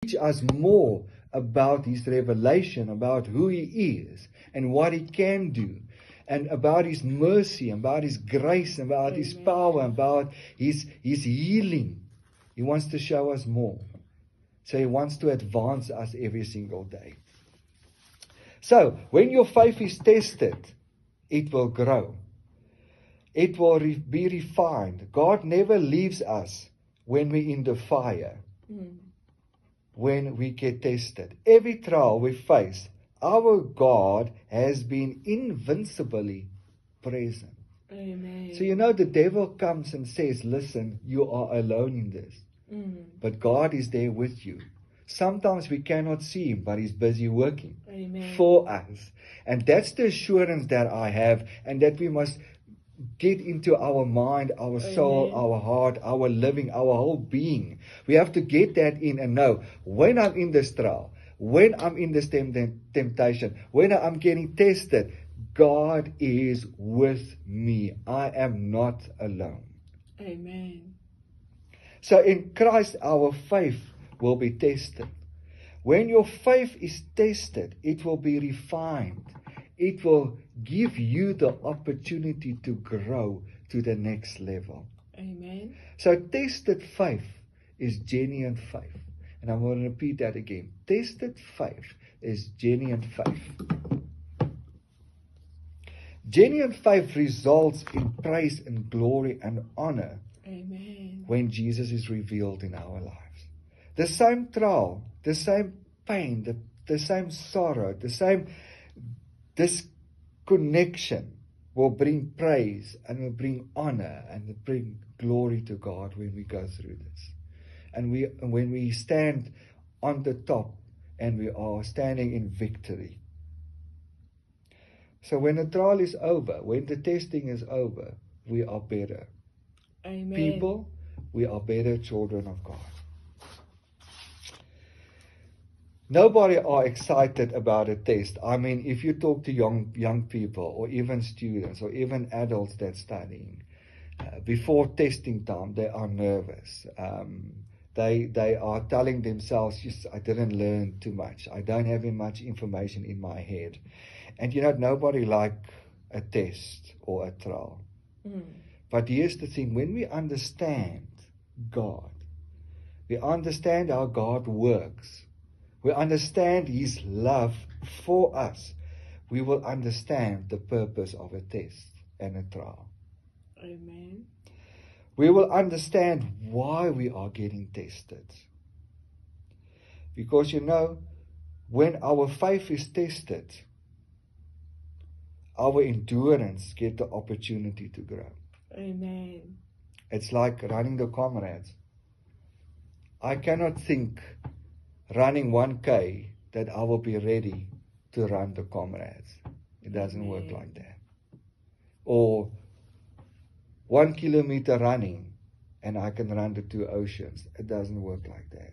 teach us more about His revelation, about who He is and what He can do, and about His mercy, about His grace, about His power, about His healing. He wants to show us more. So He wants to advance us every single day. So, when your faith is tested, it will grow. It will be refined. God never leaves us when we're in the fire, when we get tested. Every trial we face, our God has been invincibly present. Amen. So the devil comes and says, listen, you are alone in this. But God is there with you. Sometimes we cannot see Him, but He's busy working for us. And that's the assurance that I have, and that we must get into our mind, our soul, our heart, our living, our whole being. We have to get that in and know, when I'm in this trial, when I'm in this temptation, when I'm getting tested, God is with me. I am not alone. Amen. So in Christ, our faith will be tested. When your faith is tested, it will be refined. It will give you the opportunity to grow to the next level. Amen. So tested faith is genuine faith. And I'm going to repeat that again. Tested faith is genuine faith. Genuine faith results in praise and glory and honor. Amen. When Jesus is revealed in our lives. The same trial, the same pain, the same sorrow, the same disconnection will bring praise and will bring honor and will bring glory to God when we go through this. And when we stand on the top and we are standing in victory. So when the trial is over, when the testing is over, we are better. Amen. People, we are better children of God. Nobody are excited about a test. I mean, if you talk to young people, or even students, or even adults that's studying, before testing time, they are nervous. They are telling themselves, yes, I didn't learn too much. I don't have much information in my head. And nobody like a test or a trial. But here's the thing, when we understand God, we understand how God works, we understand His love for us, we will understand the purpose of a test and a trial. Amen. We will understand why we are getting tested. Because when our faith is tested, our endurance gets the opportunity to grow. Amen. It's like running the comrades. I cannot think running 1K that I will be ready to run the comrades. It doesn't work like that. Or 1 kilometer running and I can run the 2 oceans. It doesn't work like that.